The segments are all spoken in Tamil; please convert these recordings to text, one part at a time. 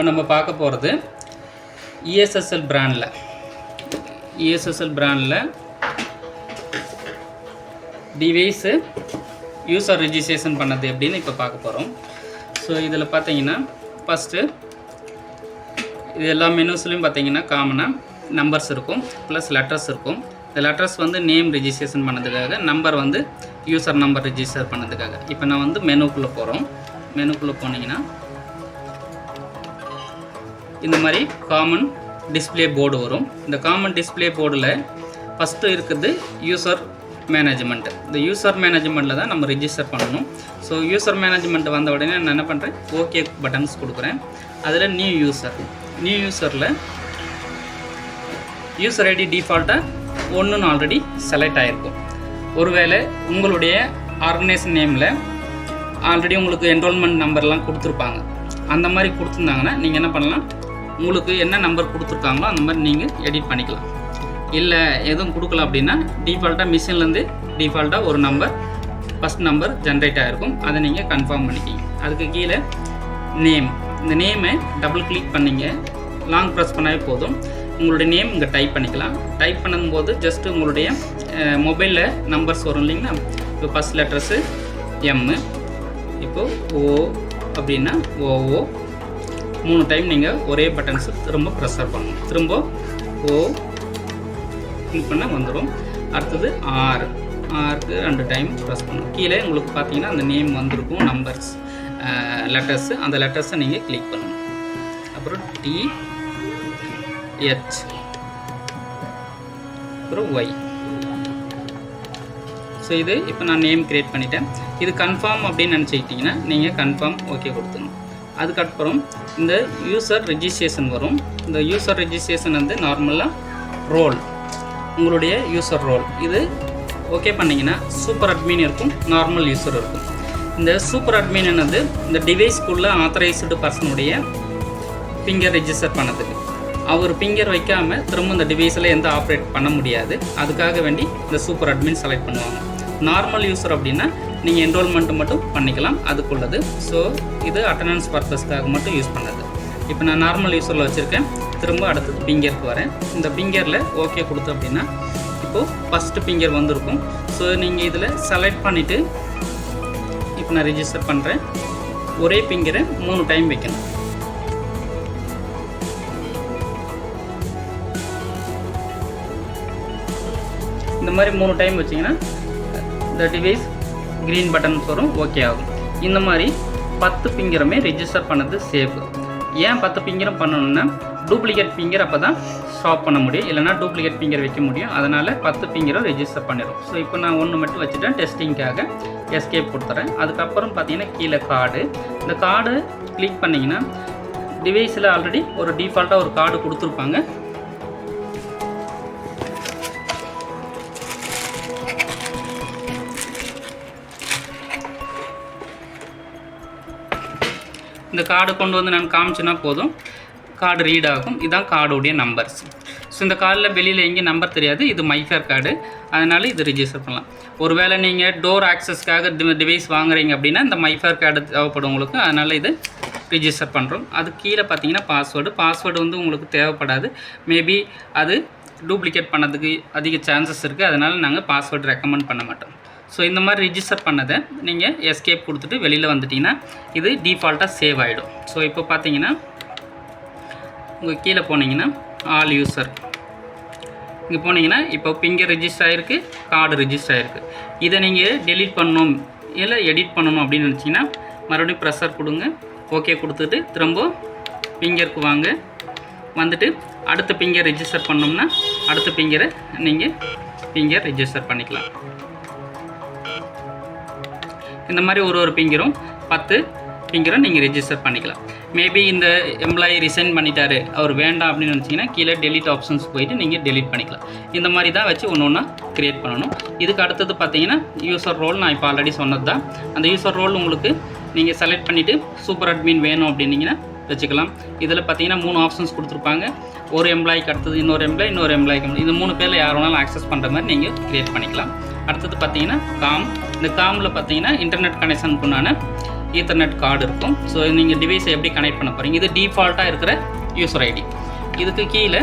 நம்ம பார்க்க போகிறது ESSL பிராண்டில் டிவைஸு யூசர் ரெஜிஸ்ட்ரேஷன் பண்ணது எப்படின்னு இப்போ பார்க்க போகிறோம். ஸோ இதில் பார்த்தீங்கன்னா ஃபஸ்ட்டு இது எல்லா மெனுஸ்லையும் பார்த்தீங்கன்னா காமனாக நம்பர்ஸ் இருக்கும், ப்ளஸ் லெட்டர்ஸ் இருக்கும். இந்த லெட்டர்ஸ் வந்து நேம் ரெஜிஸ்ட்ரேஷன் பண்ணதுக்காக, நம்பர் வந்து யூசர் நம்பர் ரெஜிஸ்டர் பண்ணதுக்காக. இப்போ நான் வந்து மெனுக்குள்ளே போகிறோம். மெனுக்குள்ளே போனீங்கன்னா இந்த மாதிரி காமன் டிஸ்பிளே போர்டு வரும். இந்த காமன் டிஸ்பிளே போர்டில் ஃபஸ்ட்டு இருக்குது யூசர் மேனேஜ்மெண்ட். இந்த யூசர் மேனேஜ்மெண்ட்டில் தான் நம்ம ரெஜிஸ்டர் பண்ணணும். ஸோ யூசர் மேனேஜ்மெண்ட் வந்த உடனே நான் என்ன பண்ணுறேன், ஓகே பட்டன்ஸ் கொடுக்குறேன். அதில் நியூ யூசரில் யூசர் ஐடி டிஃபால்ட்டாக 1ன்னு ஆல்ரெடி செலக்ட் ஆகிருக்கும். ஒருவேளை உங்களுடைய ஆர்கனைசேஷன் நேமில் ஆல்ரெடி உங்களுக்கு என்ரோல்மெண்ட் நம்பர்லாம் கொடுத்துருப்பாங்க. அந்த மாதிரி கொடுத்துருந்தாங்கன்னா நீங்கள் என்ன பண்ணலாம், உங்களுக்கு என்ன நம்பர் கொடுத்துருக்காங்களோ அந்த மாதிரி நீங்கள் எடிட் பண்ணிக்கலாம். இல்லை எதுவும் கொடுக்கல அப்படின்னா டிஃபால்ட்டாக மிஷின்லேருந்து டிஃபால்ட்டாக ஒரு நம்பர், ஃபஸ்ட் நம்பர் ஜென்ரேட் ஆகிருக்கும். அதை நீங்கள் கன்ஃபார்ம் பண்ணிக்கிங்க. அதுக்கு கீழே நேம், இந்த நேமை டபுள் கிளிக் பண்ணிங்க, லாங் ப்ரெஸ் பண்ணாவே போதும். உங்களுடைய நேம் இங்கே டைப் பண்ணிக்கலாம். டைப் பண்ணும்போது ஜஸ்ட்டு உங்களுடைய மொபைலில் நம்பர்ஸ் வரும் இல்லைங்களா. இப்போ ஃபஸ்ட் லெட்டர்ஸு M, இப்போது O அப்படின்னா OO 3 டைம் நீங்கள் ஒரே பட்டன்ஸு திரும்ப ப்ரெஸ்ஸர் பண்ணணும். திரும்ப O கிளிக் பண்ண வந்துடும். அடுத்தது ஆருக்கு 2 டைம் ப்ரெஸ் பண்ணணும். கீழே உங்களுக்கு பார்த்தீங்கன்னா அந்த நேம் வந்திருக்கும், நம்பர்ஸ் லெட்டர்ஸு. அந்த லெட்டர்ஸை நீங்கள் கிளிக் பண்ணணும். அப்புறம் TH, அப்புறம் Y. ஸோ இது இப்போ நான் நேம் க்ரியேட் பண்ணிட்டேன். இது கன்ஃபார்ம் அப்படின்னு நினச்சிக்கிட்டிங்கன்னா நீங்கள் கன்ஃபார்ம் ஓகே கொடுத்துங்க. அதுக்கப்புறம் இந்த யூசர் ரெஜிஸ்ட்ரேஷன் வரும். இந்த யூசர் ரெஜிஸ்ட்ரேஷன் வந்து நார்மலாக ரோல், உங்களுடைய யூசர் ரோல் இது ஓகே பண்ணிங்கன்னா சூப்பர் அட்மின் இருக்கும், நார்மல் யூசர் இருக்கும். இந்த சூப்பர் அட்மின் என்னது, இந்த டிவைஸ்க்குள்ளே ஆத்தரைஸ்டு பர்சனுடைய ஃபிங்கர் ரெஜிஸ்டர் பண்ணதுக்கு. அவர் ஃபிங்கர் வைக்காமல் திரும்ப இந்த டிவைஸில் எந்த ஆப்ரேட் பண்ண முடியாது. அதுக்காக வேண்டி இந்த சூப்பர் அட்மின் செலக்ட் பண்ணுவாங்க. நார்மல் யூசர் அப்படின்னா நீங்கள் என்ரோல்மெண்ட்டு மட்டும் பண்ணிக்கலாம், அதுக்குள்ளது. ஸோ இது அட்டண்டன்ஸ் பர்பஸ்க்காக மட்டும் யூஸ் பண்ணது. இப்போ நான் நார்மல் யூசரில் வச்சுருக்கேன். திரும்ப அடுத்தது ஃபிங்கருக்கு வரேன். இந்த ஃபிங்கரில் ஓகே கொடுத்து அப்படின்னா இப்போது ஃபஸ்ட்டு ஃபிங்கர் வந்திருக்கும். ஸோ நீங்கள் இதில் செலக்ட் பண்ணிவிட்டு இப்போ நான் ரெஜிஸ்டர் பண்ணுறேன். ஒரே ஃபிங்கரை 3 டைம் வைக்கணும். இந்த மாதிரி 3 டைம் வச்சிங்கன்னா இந்த டிவைஸ் க்ரீன் பட்டன்ஸ் வரும், ஓகே ஆகும். இந்த மாதிரி 10 ஃபிங்கருமே ரெஜிஸ்டர் பண்ணது சேஃப். ஏன் 10 ஃபிங்கரும் பண்ணணும்னா டூப்ளிகேட் ஃபிங்கர் அப்போ தான் ஸ்டாப் பண்ண முடியும், இல்லைனா டூப்ளிகேட் ஃபிங்கர் வைக்க முடியும். அதனால் 10 ஃபிங்கரும் ரெஜிஸ்டர் பண்ணிடும். ஸோ இப்போ நான் 1 மட்டும் வச்சுட்டேன், டெஸ்டிங்காக எஸ்கேப் கொடுத்துறேன். அதுக்கப்புறம் பார்த்தீங்கன்னா கீழே கார்டு. இந்த கார்டு கிளிக் பண்ணிங்கன்னா டிவைஸில் ஆல்ரெடி ஒரு டிஃபால்ட்டாக ஒரு கார்டு கொடுத்துருப்பாங்க. இந்த கார்டு கொண்டு வந்து நான் காமிச்சேன்னா போதும், கார்டு ரீட் ஆகும். இதுதான் கார்டுடைய நம்பர்ஸ். ஸோ இந்த கார்டில் வெளியில் எங்கேயும் நம்பர் தெரியாது. இது மைஃபேர் கார்டு, அதனால் இது ரிஜிஸ்டர் பண்ணலாம். ஒருவேளை நீங்கள் டோர் ஆக்சஸ்க்காக டிவைஸ் வாங்குறீங்க அப்படின்னா இந்த மைஃபேர் கார்டு தேவைப்படும் உங்களுக்கு, அதனால் இது ரிஜிஸ்டர் பண்ணுறோம். அது கீழே பார்த்தீங்கன்னா பாஸ்வேர்டு வந்து உங்களுக்கு தேவைப்படாது. மேபி அது டூப்ளிகேட் பண்ணதுக்கு அதிக சான்சஸ் இருக்குது. அதனால் நாங்கள் பாஸ்வேர்டு ரெக்கமெண்ட் பண்ண மாட்டோம். ஸோ இந்த மாதிரி ரிஜிஸ்டர் பண்ணதை நீங்கள் எஸ்கேப் கொடுத்துட்டு வெளியில் வந்துட்டிங்கன்னா இது டிஃபால்ட்டாக சேவ் ஆகிடும். ஸோ இப்போ பார்த்தீங்கன்னா உங்கள் கீழே போனீங்கன்னா ஆல் யூசர், இங்கே போனீங்கன்னா இப்போ ஃபிங்கர் ரெஜிஸ்டர் ஆகிருக்கு, கார்டு ரெஜிஸ்டர் ஆகிருக்கு. இதை நீங்கள் டெலீட் பண்ணணும் இல்லை எடிட் பண்ணணும் அப்படின்னு நினச்சிங்கன்னா மறுபடியும் ப்ரெஷர் கொடுங்க, ஓகே கொடுத்துட்டு திரும்ப ஃபிங்கருக்கு வாங்க. வந்துட்டு அடுத்த ஃபிங்கர் ரெஜிஸ்டர் பண்ணோம்னா அடுத்த ஃபிங்கரை நீங்கள் ஃபிங்கர் ரெஜிஸ்டர் பண்ணிக்கலாம். இந்த மாதிரி ஒரு ஃபிங்கரும் 10 ஃபிங்கரும் நீங்கள் ரெஜிஸ்டர் பண்ணிக்கலாம். மேபி இந்த எம்ப்ளாயி ரிசைன் பண்ணிட்டாரு, அவர் வேண்டாம் அப்படின்னு நினச்சிங்கன்னா கீழே டெலிட் ஆப்ஷன்ஸ் போயிட்டு நீங்கள் டெலிட் பண்ணிக்கலாம். இந்த மாதிரி தான் வச்சு ஒன்று க்ரியேட் பண்ணணும். இதுக்கு அடுத்தது பார்த்தீங்கன்னா யூசர் ரோல். நான் இப்போ ஆல்ரெடி சொன்னது தான். அந்த யூசர் ரோல் உங்களுக்கு நீங்கள் செலக்ட் பண்ணிவிட்டு சூப்பர் அட்மின் வேணும் அப்படின்னீங்கன்னா வச்சுக்கலாம். இதில் பார்த்தீங்கன்னா 3 ஆப்ஷன்ஸ் கொடுத்துருப்பாங்க. ஒரு எம்ப்ளாய்க்கு அடுத்தது இன்னொரு எம்ப்ளாய்க்கு இந்த 3 பேரில் யார் வேணாலும் ஆக்சஸ் பண்ணுற மாதிரி நீங்கள் க்ரியேட் பண்ணிக்கலாம். அடுத்தது பார்த்தீங்கன்னா காம். இந்த காமில் பார்த்தீங்கன்னா இன்டர்நெட் கனெக்ஷனுக்குண்டான ஈத்தர்நெட் கார்டு இருக்கும். ஸோ நீங்கள் டிவைஸை எப்படி கனெக்ட் பண்ண போகிறீங்க, இது டிஃபால்ட்டாக இருக்கிற யூசர் ஐடி. இதுக்கு கீழே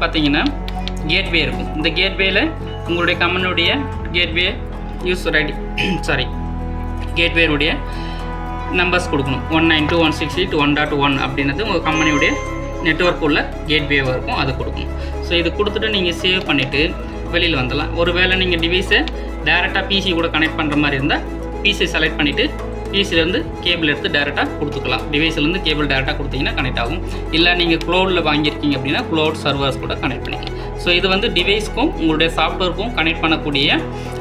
பார்த்தீங்கன்னா கேட்வே இருக்கும். இந்த கேட்வேயில் உங்களுடைய கம்பெனியுடைய கேட்வே யூசர் ஐடி கேட்வேருடைய நம்பர்ஸ் கொடுக்கணும். 192.168.1.1 அப்படின்றது உங்கள் கம்பெனியுடைய நெட்வொர்க் உள்ள கேட்வேவாக இருக்கும், அது கொடுக்கணும். ஸோ இது கொடுத்துட்டு நீங்கள் சேவ் பண்ணிவிட்டு வெளியில் வந்துடலாம். ஒருவேளை நீங்கள் டிவைஸை டேரெக்டாக பிசி கூட கனெக்ட் பண்ணுற மாதிரி இருந்தால் பிசி செலக்ட் பண்ணிவிட்டு பிசிலேருந்து கேபிள் எடுத்து டேரெக்டாக கொடுத்துக்கலாம். டிவைஸ்லேருந்து கேபிள் டேரெக்டாக கொடுத்தீங்கன்னா கனெக்ட் ஆகும். இல்லை நீங்கள் க்ளவுடில் வாங்கியிருக்கீங்க அப்படின்னா க்ளவுட் சர்வர்ஸ் கூட கனெக்ட் பண்ணிக்கலாம். ஸோ இது வந்து டிவைஸ்க்கும் உங்களுடைய சாஃப்ட்வேருக்கும் கனெக்ட் பண்ணக்கூடிய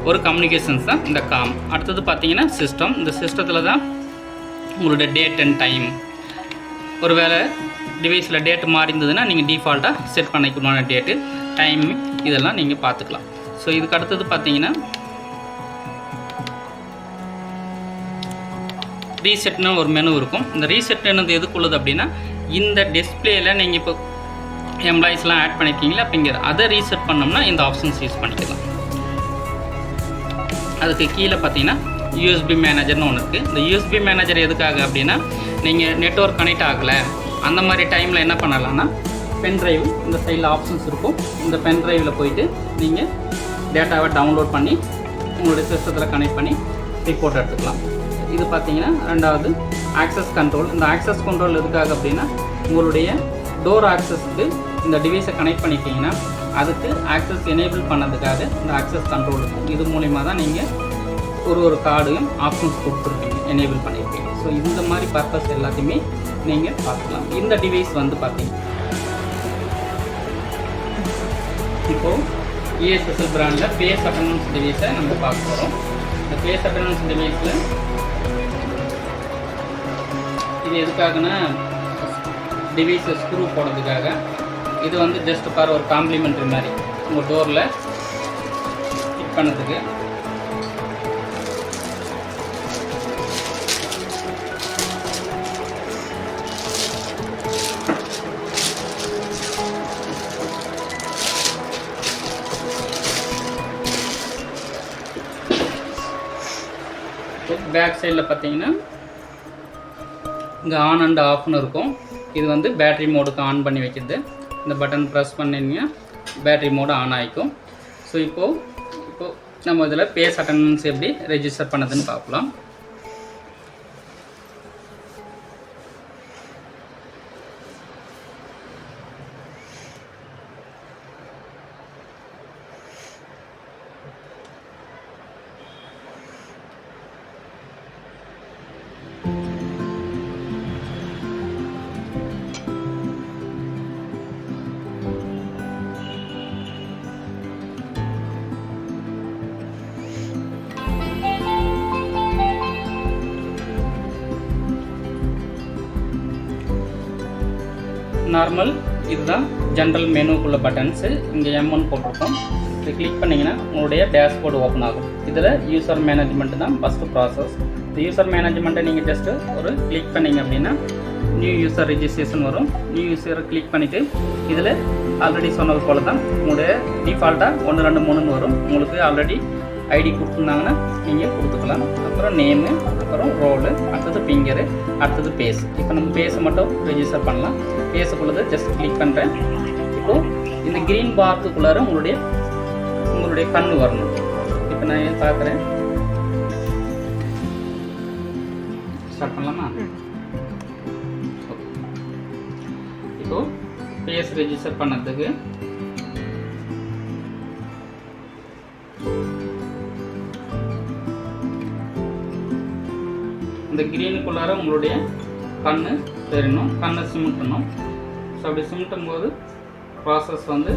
ஒரு கம்யூனிகேஷன்ஸ் தான் இந்த காம். அடுத்தது பார்த்தீங்கன்னா சிஸ்டம். இந்த சிஸ்டத்தில் தான் உங்களுடைய டேட் அண்ட் டைம், ஒரு வேளை டிவைஸில் டேட் மாறி இருந்ததுன்னா நீங்கள் டிஃபால்ட்டாக செட் பண்ணிக்கணுமான டேட்டு டைம் இதெல்லாம் நீங்கள் பார்த்துக்கலாம். ஸோ இதுக்கு அடுத்தது பார்த்தீங்கன்னா ரீசெட்னு ஒரு மெனு இருக்கும். இந்த ரீசெட்னது எதுக்குள்ளது அப்படின்னா இந்த டிஸ்பிளேயில் நீங்கள் இப்போ எம்ப்ளாயிஸ்லாம் ஆட் பண்ணியிருக்கீங்களா அப்படிங்கிற அதை ரீசெட் பண்ணோம்னா இந்த ஆப்ஷன்ஸ் யூஸ் பண்ணிக்கலாம். அதுக்கு கீழே பார்த்தீங்கன்னா யூஎஸ்பி மேனேஜர்னு ஒன்று இருக்குது. இந்த யூஎஸ்பி மேனேஜர் எதுக்காக அப்படின்னா நீங்கள் நெட்வொர்க் கனெக்ட் ஆகலை அந்த மாதிரி டைமில் என்ன பண்ணலாம்னா பென்ட்ரைவ் இந்த சைடில் ஆப்ஷன்ஸ் இருக்கும். இந்த பென்ட்ரைவில் போயிட்டு நீங்கள் டேட்டாவை டவுன்லோட் பண்ணி உங்களுடைய சிஸ்டத்தில் கனெக்ட் பண்ணி ரிப்போர்ட் எடுத்துக்கலாம். இது பார்த்தீங்கன்னா ரெண்டாவது ஆக்சஸ் கண்ட்ரோல். இந்த ஆக்சஸ் கண்ட்ரோல் எதுக்காக அப்படின்னா உங்களுடைய டோர் ஆக்சஸ்க்கு இந்த டிவைஸை கனெக்ட் பண்ணிட்டீங்கன்னா அதுக்கு ஆக்சஸ் எனேபிள் பண்ணதுக்காக இந்த ஆக்சஸ் கண்ட்ரோல் இருக்கும். இது மூலிமா தான் நீங்கள் ஒரு கார்டையும் ஆப்ஷன்ஸ் கொடுத்துருப்பீங்க, எனேபிள் பண்ணியிருப்பீங்க. ஸோ இந்த மாதிரி பர்பஸ் எல்லாத்தையுமே நீங்கள் பார்த்துக்கலாம். இந்த டிவைஸ் வந்து பார்த்தீங்க இப்போது ESSL பிராண்டில் பேஸ் அட்டனன்ஸ் டிவைஸை நம்ம பார்க்க போகிறோம். இந்த பேஸ் அட்டனன்ஸ் டிவைஸில் இது எதுக்காகனா டிவைஸை ஸ்க்ரூ போடுறதுக்காக. இது வந்து ஜஸ்ட் ஃபார் ஒரு காம்ப்ளிமெண்ட்ரி மாதிரி உங்கள் டோரில் ஃபிட் பண்ணதுக்கு. பேக் சைடில் பார்த்தீங்கன்னா இங்கே ஆன் அண்ட் ஆஃப்னு இருக்கும். இது வந்து பேட்ரி மோடுக்கு ஆன் பண்ணி வைக்கிறது. இந்த பட்டன் ப்ரெஸ் பண்ணிங்கன்னா பேட்ரி மோடு ஆன் ஆகிக்கும். ஸோ இப்போது நம்ம இதில் பேஸ் அட்டெண்டன்ஸ் எப்படி ரெஜிஸ்டர் பண்ணதுன்னு பார்க்கலாம். நார்மல் இதுதான் ஜென்ரல் மெனுக்குள்ள பட்டன்ஸு. இங்கே M1 போட்டிருக்கோம். இது கிளிக் பண்ணிங்கன்னா உங்களுடைய டேஷ்போர்டு ஓப்பன் ஆகும். இதில் யூசர் மேனேஜ்மெண்ட் தான் ஃபஸ்ட்டு ப்ராசஸ். இந்த யூசர் மேனேஜ்மெண்ட்டை நீங்கள் ஜஸ்ட்டு ஒரு கிளிக் பண்ணிங்க அப்படின்னா நியூ யூசர் ரெஜிஸ்ட்ரேஷன் வரும். நியூ யூசரை கிளிக் பண்ணிவிட்டு இதில் ஆல்ரெடி சொன்னது போல் தான் உங்களுடைய டிஃபால்ட்டாக 1 2 3ன்னு வரும். உங்களுக்கு ஆல்ரெடி ஐடி கொடுத்துருந்தாங்கன்னா நீங்கள் கொடுத்துக்கலாம். அப்புறம் நேமு, அப்புறம் ரோலு, அடுத்தது ஃபிங்கரு, அடுத்தது பேஸ். இப்போ நம்ம பேஸை மட்டும் ரெஜிஸ்டர் பண்ணலாம். பேஸுக்குள்ளது ஜஸ்ட் கிளிக் பண்ணுறேன். இப்போது இந்த க்ரீன் பார்க்குள்ளார உங்களுடைய கண் வரணும். இப்போ நான் பார்க்குறேன். ஸ்டார்ட் பண்ணலாமா? இப்போது பேஸ் ரெஜிஸ்டர் பண்ணதுக்கு இந்த க்ரீனுக்குள்ளார உங்களுடைய கண்ணு தெரியணும். கண்ணை சிமிட்டணும். ஸோ அப்படி சிமிட்டும் போது ப்ராசஸ் வந்து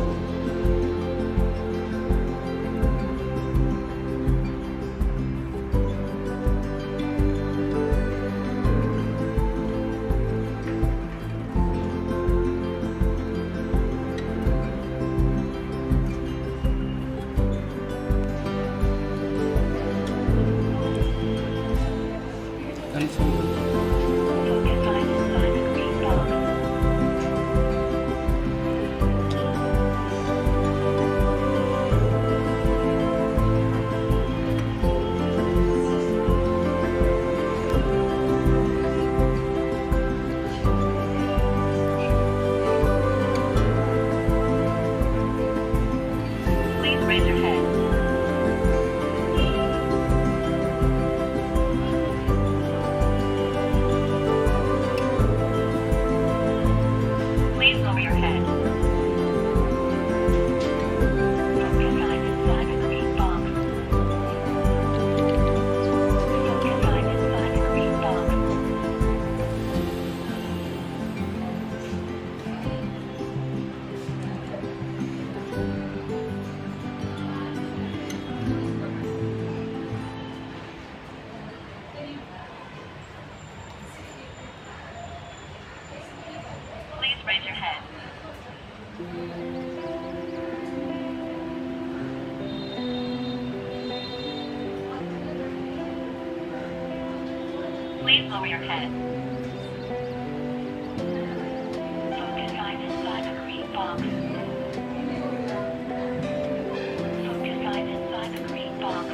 Please lower your head. Focus eyes inside the green box. Focus eyes inside the green box.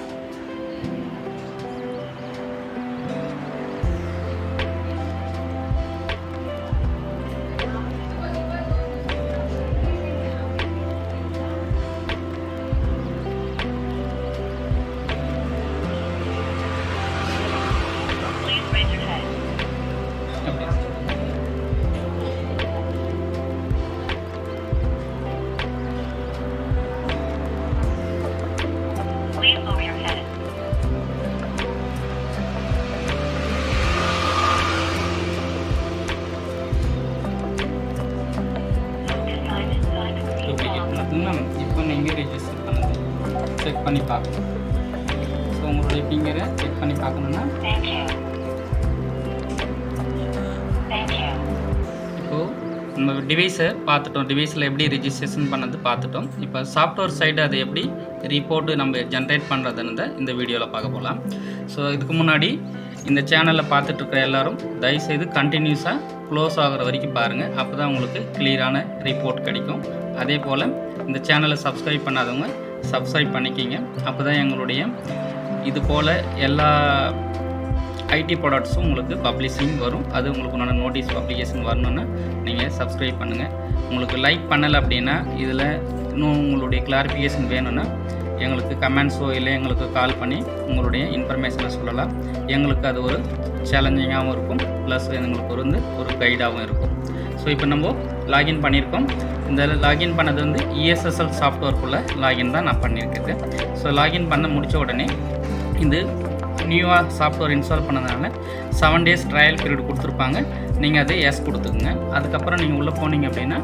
Please raise your head. Please lower your head. Focus eyes inside the green duplicate box. மட்டும்தான் இப்போ நீங்கள் ரெஜிஸ்டர் பண்ணது செக் பண்ணி பார்க்கணும். ஸோ உங்களுடைய ஃபிங்கரை செக் பண்ணி பார்க்கணுன்னா Thank you. Thank you. இப்போது நம்ம டிவைஸை பார்த்துட்டோம். டிவைஸில் எப்படி ரெஜிஸ்ட்ரேஷன் பண்ணது பார்த்துட்டோம். இப்போ சாஃப்ட்வேர் சைடு அது எப்படி ரிப்போர்ட்டு நம்ம ஜென்ரேட் பண்ணுறதுன்னு இந்த வீடியோவில் பார்க்க போகலாம். ஸோ இதுக்கு முன்னாடி இந்த சேனலில் பார்த்துட்ருக்கிற எல்லாரும் தயவுசெய்து கண்டினியூஸாக க்ளோஸ் ஆகிற வரைக்கும் பாருங்கள். அப்போ தான் உங்களுக்கு கிளியரான ரிப்போர்ட் கிடைக்கும். அதே போல் இந்த சேனலை சப்ஸ்கிரைப் பண்ணாதவங்க சப்ஸ்கிரைப் பண்ணிக்கிங்க. அப்போ தான் எங்களுடைய இது போல் எல்லா ஐடி ப்ராடக்ட்ஸும் உங்களுக்கு பப்ளிஷிங் வரும். அது உங்களுக்கு உண்டான நோட்டீஸ் பப்ளிகேஷன் வரணுன்னா நீங்கள் சப்ஸ்கிரைப் பண்ணுங்கள். உங்களுக்கு லைக் பண்ணலை அப்படின்னா இதில் இன்னும் உங்களுடைய கிளாரிஃபிகேஷன் வேணும்னா எங்களுக்கு கமெண்ட்ஸோ இல்லை எங்களுக்கு கால் பண்ணி உங்களுடைய இன்ஃபர்மேஷனை சொல்லலாம். எங்களுக்கு அது ஒரு சேலஞ்சிங்காகவும் இருக்கும், ப்ளஸ் எங்களுக்கு ஒரு கைடாகவும் இருக்கும். ஸோ இப்போ நம்ம லாகின் பண்ணியிருக்கோம். இந்த லாகின் பண்ணது வந்து ESSL சாஃப்ட்வேர்க்குள்ளே லாகின் தான் நான் பண்ணியிருக்குது. ஸோ லாகின் பண்ண முடித்த உடனே இந்த நியூவாக சாஃப்ட்வேர் இன்ஸ்டால் பண்ணதுனால 7 days ட்ரையல் பீரியட் கொடுத்துருப்பாங்க. நீங்கள் அதை எஸ் கொடுத்துக்குங்க. அதுக்கப்புறம் நீங்கள் உள்ளே போனீங்க அப்படின்னா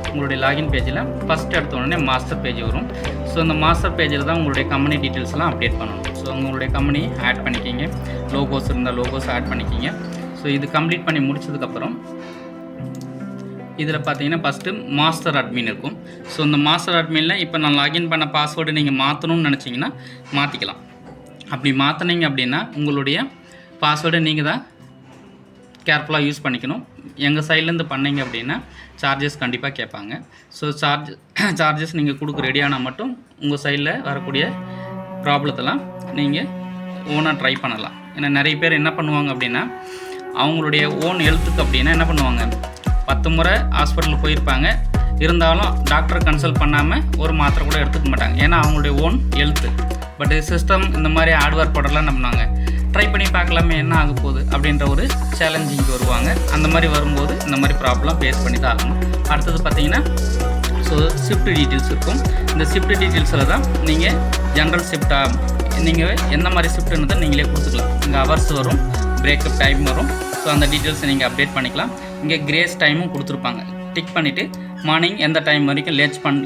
உங்களுடைய லாகின் பேஜில் ஃபஸ்ட் எடுத்த உடனே மாஸ்டர் பேஜ் வரும். ஸோ அந்த மாஸ்டர் பேஜில் தான் உங்களுடைய கம்பெனி டீட்டெயில்ஸ்லாம் அப்டேட் பண்ணணும். ஸோ உங்களுடைய கம்பெனி ஆட் பண்ணிக்கிங்க, லோகோஸ் இருந்தால் லோகோஸ் ஆட் பண்ணிக்கிங்க. ஸோ இது கம்ப்ளீட் பண்ணி முடிச்சதுக்கப்புறம் இதில் பார்த்தீங்கன்னா ஃபஸ்ட்டு மாஸ்டர் அட்மின் இருக்கும். ஸோ இந்த மாஸ்டர் அட்மினில் இப்போ நான் லாகின் பண்ண பாஸ்வேர்டு நீங்கள் மாற்றணும்னு நினச்சிங்கன்னா மாற்றிக்கலாம். அப்படி மாற்றினீங்க அப்படின்னா உங்களுடைய பாஸ்வேர்டை நீங்கள் தான் கேர்ஃபுல்லாக யூஸ் பண்ணிக்கணும். எங்கள் சைட்லேருந்து பண்ணிங்க அப்படின்னா சார்ஜஸ் கண்டிப்பாக கேட்பாங்க. ஸோ சார்ஜஸ் நீங்கள் கொடுக்க ரெடியானால் மட்டும் உங்கள் சைடில் வரக்கூடிய ப்ராப்ளத்தெல்லாம் நீங்கள் ஓனாக ட்ரை பண்ணலாம். ஏன்னா நிறைய பேர் என்ன பண்ணுவாங்க அப்படின்னா அவங்களுடைய ஓன் ஹெல்த்துக்கு அப்படின்னா என்ன பண்ணுவாங்க, 10 முறை ஹாஸ்பிட்டலுக்கு போயிருப்பாங்க, இருந்தாலும் டாக்டரை கன்சல்ட் பண்ணாமல் ஒரு மாத்திரை கூட எடுத்துக்க மாட்டாங்க. ஏன்னா அவங்களுடைய ஓன் ஹெல்த்து. பட் சிஸ்டம் இந்த மாதிரி ஹார்ட்வேர் ப்ராடக்ட்லாம் என்ன பண்ணுவாங்க, ட்ரை பண்ணி பார்க்கலாமே என்ன ஆக போகுது அப்படின்ற ஒரு சேலஞ்சிங்க்கு வருவாங்க. அந்த மாதிரி வரும்போது இந்த மாதிரி ப்ராப்ளம் ஃபேஸ் பண்ணி தான் ஆகணும். அடுத்தது பார்த்தீங்கன்னா ஸோ ஷிஃப்ட் டீட்டெயில்ஸ் இருக்கும். இந்த ஷிஃப்ட் டீட்டெயில்ஸில் தான் நீங்கள் ஜென்ரல் ஷிஃப்டாக நீங்கள் எந்த மாதிரி ஷிஃப்ட்டுன்னு நீங்களே கொடுத்துக்கலாம். இங்கே ஹவர்ஸ் வரும், பிரேக்கப் டைம் வரும். ஸோ அந்த டீட்டெயில்ஸை நீங்கள் அப்டேட் பண்ணிக்கலாம். இங்கே கிரேஸ் டைமும் கொடுத்துருப்பாங்க. டிக் பண்ணிவிட்டு மார்னிங் எந்த டைம் வரைக்கும்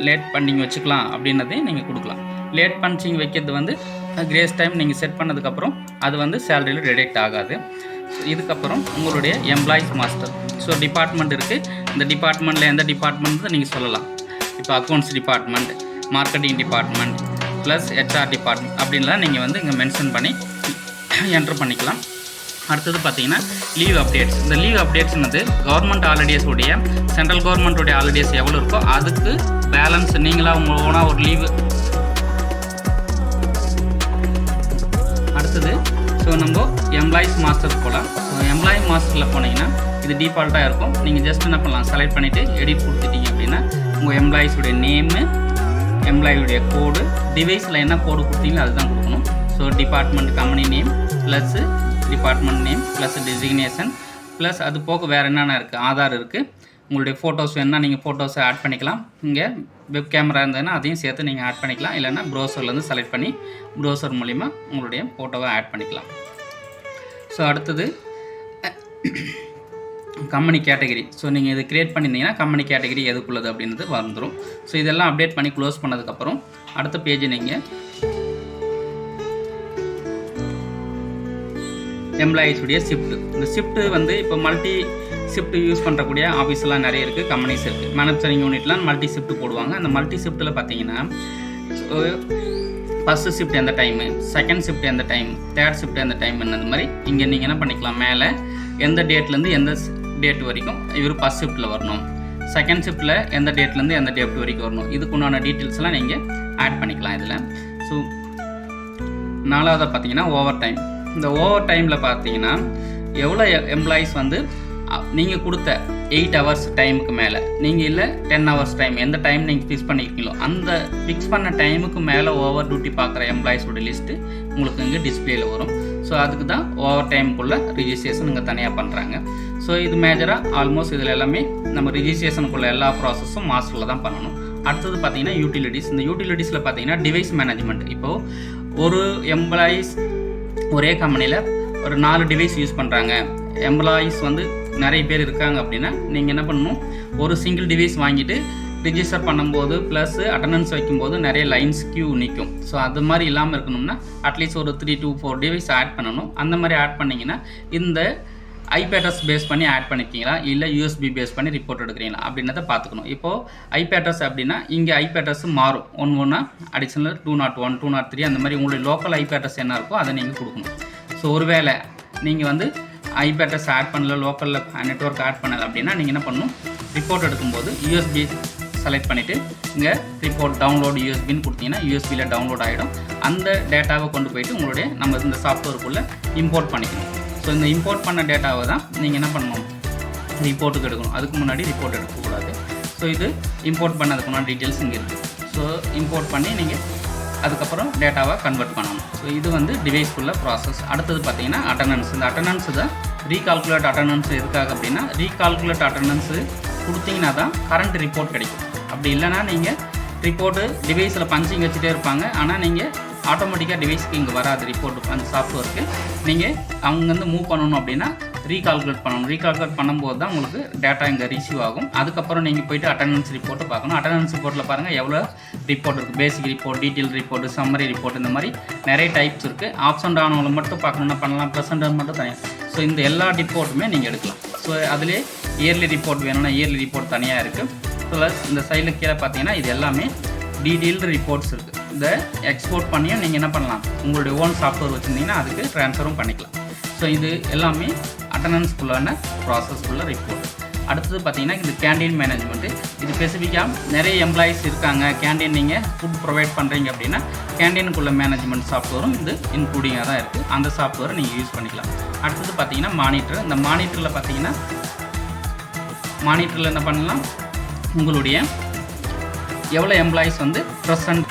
லேட் பண்ணிங்க வச்சுக்கலாம் அப்படின்றதையும் நீங்கள் கொடுக்கலாம். லேட் பஞ்சிங் வைக்கிறது வந்து கிரேஸ் டைம் நீங்கள் செட் பண்ணதுக்கப்புறம் அது வந்து சேலரியில் டிடெக்ட் ஆகாது. ஸோ இதுக்கப்புறம் உங்களுடைய எம்ப்ளாயிஸ் மாஸ்டர். ஸோ டிபார்ட்மெண்ட் இருக்குது. இந்த டிபார்ட்மெண்ட்டில் எந்த டிபார்ட்மெண்ட் நீங்கள் சொல்லலாம். இப்போ accounts department, marketing department plus HR department அப்படின்லாம் நீங்கள் வந்து இங்கே மென்ஷன் பண்ணி என்ட்ரு பண்ணிக்கலாம். அடுத்தது பார்த்தீங்கன்னா லீவ் அப்டேட்ஸ். இந்த லீவ் அப்டேட்ஸ்னது கவர்மெண்ட் ஹாலிடேஸுடைய சென்ட்ரல் கவர்மெண்ட்டுடைய ஹாலிடேஸ் எவ்வளோ இருக்கோ அதுக்கு பேலன்ஸ் நீங்களாக உங்கள் ஓனாக ஒரு லீவு. அடுத்தது ஸோ நம்ம எம்ப்ளாயிஸ் மாஸ்டர் போகலாம். ஸோ எம்ப்ளாயி மாஸ்டரில் போனீங்கன்னா இது டிஃபால்ட்டாக இருக்கும். நீங்கள் ஜஸ்ட் என்ன பண்ணலாம், செலக்ட் பண்ணிவிட்டு எடிட் கொடுத்துட்டீங்க அப்படின்னா உங்கள் எம்ப்ளாயிஸுடைய நேமு, எம்ப்ளாயியுடைய கோடு, டிவைஸில் என்ன கோடு கொடுத்தீங்களோ அதுதான் கொடுக்கணும். So department company name plus department name plus designation plus அது போக வேறு என்னென்ன இருக்குது, ஆதார் இருக்குது, உங்களுடைய ஃபோட்டோஸ் வேணால் நீங்கள் ஃபோட்டோஸை ஆட் பண்ணிக்கலாம். இங்கே வெப் கேமரா இருந்ததுன்னா அதையும் சேர்த்து நீங்கள் ஆட் பண்ணிக்கலாம். இல்லைன்னா ப்ரௌசர்லேருந்து செலக்ட் பண்ணி ப்ரௌசர் மூலிமா உங்களுடைய ஃபோட்டோவை ஆட் பண்ணிக்கலாம். ஸோ அடுத்தது கம்பெனி கேட்டகரி. ஸோ நீங்கள் இது க்ரியேட் பண்ணியிருந்தீங்கன்னா கம்பெனி கேட்டகரி எதுக்குள்ளது அப்படின்றது வந்துடும். ஸோ இதெல்லாம் அப்டேட் பண்ணி க்ளோஸ் பண்ணதுக்கப்புறம் அடுத்த பேஜ் நீங்கள் எம்ப்ளாயீஸுடைய ஷிஃப்ட்டு. இந்த ஷிஃப்ட்டு வந்து இப்போ மல்டி ஷிஃப்ட் யூஸ் பண்ணுறக்கூடிய ஆஃபீஸ்லாம் நிறைய இருக்குது, கம்பெனிஸ் இருக்குது. மேனுஃபேக்சரிங் யூனிட்லாம் மல்டி ஷிஃப்ட் போடுவாங்க. அந்த மல்டி ஷிஃப்ட்டில் பார்த்தீங்கன்னா ஃபஸ்ட்டு ஷிஃப்ட் எந்த டைமு, செகண்ட் ஷிஃப்ட் எந்த டைம், தேர்ட் ஷிஃப்ட் எந்த டைம், அந்த மாதிரி இங்கே நீங்கள் என்ன பண்ணிக்கலாம், மேலே எந்த டேட்லேருந்து எந்த டேட் வரைக்கும் இவர் ஃபஸ்ட் ஷிஃப்ட்டில் வரணும், செகண்ட் ஷிஃப்ட்டில் எந்த டேட்லேருந்து எந்த டேட் வரைக்கும் வரணும், இதுக்குண்டான டீட்டெயில்ஸ்லாம் நீங்கள் ஆட் பண்ணிக்கலாம் இதில். ஸோ 4வது பார்த்தீங்கன்னா ஓவர் டைம். இந்த ஓவர் டைமில் பார்த்தீங்கன்னா எவ்வளோ எம்ப்ளாயீஸ் வந்து நீங்கள் கொடுத்த 8 ஹவர்ஸ் டைமுக்கு மேலே, நீங்கள் இல்லை 10 ஹவர்ஸ் டைம், எந்த டைம் நீங்கள் ஃபிக்ஸ் பண்ணியிருக்கீங்களோ அந்த ஃபிக்ஸ் பண்ண டைமுக்கு மேலே ஓவர் டியூட்டி பார்க்குற எம்ப்ளாயீஸோட லிஸ்ட்டு உங்களுக்கு இங்கே டிஸ்பிளேயில் வரும். ஸோ அதுக்கு தான் ஓவர் டைமுக்குள்ளே ரிஜிஸ்ட்ரேஷன் இங்கே தனியாக பண்ணுறாங்க. ஸோ இது மேஜராக ஆல்மோஸ்ட் இதில் எல்லாமே நம்ம ரிஜிஸ்ட்ரேஷனுக்குள்ள எல்லா ப்ராசஸும் மாஸ்டரில் தான் பண்ணணும். அடுத்தது பார்த்தீங்கன்னா யூட்டிலிட்டிஸ். இந்த யூட்டிலிட்டிஸில் பார்த்தீங்கன்னா டிவைஸ் மேனேஜ்மெண்ட். இப்போது ஒரு எம்ப்ளாயீஸ் ஒரே கம்பெனியில் ஒரு 4 டிவைஸ் யூஸ் பண்ணுறாங்க, எம்ப்ளாயீஸ் வந்து நிறைய பேர் இருக்காங்க அப்படின்னா நீங்கள் என்ன பண்ணணும், ஒரு சிங்கிள் டிவைஸ் வாங்கிட்டு ரிஜிஸ்டர் பண்ணும்போது ப்ளஸ் அட்டண்டன்ஸ் வைக்கும்போது நிறைய லைன்ஸ் கியூ நிற்கும். ஸோ அது மாதிரி இல்லாமல் இருக்கணும்னா அட்லீஸ்ட் ஒரு 3 to 4 டிவைஸ் ஆட் பண்ணணும். அந்த மாதிரி ஆட் பண்ணிங்கன்னா இந்த ஐபி அட்ரஸ் பேஸ் பண்ணி ஆட் பண்ணிக்கிங்களா இல்லை யூஎஸ்பி பேஸ் பண்ணி ரிப்போர்ட் எடுக்கிறீங்களா அப்படின்றத பார்த்துக்கணும். இப்போது ஐபி அட்ரஸ் அப்படின்னா இங்கே ஐபி அட்ரஸ் மாறும், ஒன்று அடிஷனல் 201, 203 அந்த மாதிரி உங்களுடைய லோக்கல் ஐபி அட்ரஸ் என்ன இருக்கோ அதை நீங்கள் கொடுக்கணும். ஸோ ஒருவேளை நீங்கள் வந்து ஐபி அட்ரஸ் ஆட் பண்ணல, லோக்கலில் நெட்வொர்க் ஆட் பண்ணலை அப்படின்னா நீங்கள் என்ன பண்ணணும், ரிப்போர்ட் எடுக்கும்போது யூஎஸ்பி செலக்ட் பண்ணிவிட்டு இங்கே ரிப்போர்ட் டவுன்லோட் யூஎஸ்பின்னு கொடுத்தீங்கன்னா யூஎஸ்பியில் டவுன்லோட் ஆகிடும். அந்த டேட்டாவை கொண்டு போயிட்டு உங்களுடைய நம்ம இந்த சாஃப்ட்வேருக்குள்ளே இம்போர்ட் பண்ணிக்கணும். ஸோ இந்த இம்போர்ட் பண்ண டேட்டாவை தான் நீங்கள் என்ன பண்ணணும், ரிப்போர்ட்டுக்கு எடுக்கணும். அதுக்கு முன்னாடி ரிப்போர்ட் எடுக்கக்கூடாது. ஸோ இது இம்போர்ட் பண்ணதுக்குன்னா டீட்டெயில்ஸ் இங்கே இருக்குது. ஸோ இம்போர்ட் பண்ணி நீங்கள் அதுக்கப்புறம் டேட்டாவை கன்வெர்ட் பண்ணணும். ஸோ இது வந்து டிவைஸ்க்குள்ள ப்ராசஸ். அடுத்தது பார்த்தீங்கன்னா அட்டண்டன்ஸ். இந்த அட்டண்டன்ஸ் தான் ரீகால்குலேட் அட்டண்டன்ஸ் எதுக்காக அப்படின்னா, ரீகால்குலேட் அட்டண்டன்ஸு கொடுத்தீங்கன்னா தான் கரண்ட் ரிப்போர்ட் கிடைக்கும். அப்படி இல்லைனா நீங்கள் ரிப்போர்ட்டு டிவைஸில் பஞ்சிங் வச்சுட்டே இருப்பாங்க, ஆனால் நீங்கள் ஆட்டோமேட்டிக்காக டிவைஸ்க்கு இங்கே வராது ரிப்போர்ட்டு. அந்த சாஃப்ட்வேருக்கு நீங்கள் அங்கேருந்து மூவ் பண்ணணும் அப்படின்னா ரீகால்குலேட் பண்ணணும். ரீகால்குலேட் பண்ணும்போது தான் உங்களுக்கு டேட்டா இங்கே ரிசீவ் ஆகும். அதுக்கப்புறம் நீங்கள் போய்ட்டு அட்டண்டன்ஸ் ரிப்போர்ட்டு பார்க்கணும். அட்டண்டன்ஸ் ரிப்போர்ட்டில் பாருங்கள் எவ்வளோ ரிப்போர்ட் இருக்குது, basic report, detail report, summary report, இந்த மாதிரி நிறைய டைப்ஸ் இருக்குது. ஆப்ஷன் ஆனவங்களை மட்டும் பார்க்கணுன்னா பண்ணலாம், ப்ரெசென்ட் மட்டும் தனியாக. ஸோ இந்த எல்லா ரிப்போர்ட்டுமே நீங்கள் எடுக்கலாம். ஸோ அதிலே இயர்லி ரிப்போர்ட் வேணும்னா இயர்லி ரிப்போர்ட் தனியாக இருக்குது. ப்ளஸ் இந்த சைடில் கீழே பார்த்தீங்கன்னா இது எல்லாமே டீட்டெயில்டு ரிப்போர்ட்ஸ் இருக்குது. இதை எக்ஸ்போர்ட் பண்ணியும் நீங்கள் என்ன பண்ணலாம், உங்களுடைய ஓன் சாஃப்ட்வேர் வச்சுருந்தீங்கன்னா அதுக்கு ட்ரான்ஸ்ஃபரும் பண்ணிக்கலாம். ஸோ இது எல்லாமே அட்டண்டன்ஸ்க்குள்ளான ப்ராசஸ்க்குள்ள ரிப்போர்ட். அடுத்தது பார்த்தீங்கன்னா இது கேண்டீன் மேனேஜ்மெண்ட்டு. இது ஸ்பெசிஃபிக்காக நிறைய எம்ப்ளாயீஸ் இருக்காங்க, கேண்டீன் நீங்கள் ஃபுட் ப்ரொவைட் பண்ணுறீங்க அப்படின்னா கேண்டீனுக்குள்ள மேனேஜ்மெண்ட் சாஃப்ட்வேரும் இது இன்க்ளூடிங்காக தான் இருக்குது. அந்த சாஃப்ட்வேரை நீங்கள் யூஸ் பண்ணிக்கலாம். அடுத்தது பார்த்தீங்கன்னா மானிட்டர். இந்த மானிட்டரில் பார்த்தீங்கன்னா மானிட்டரில் என்ன பண்ணலாம், உங்களுடைய எவ்வளோ எம்ப்ளாயீஸ் வந்து ப்ரெசன்ட்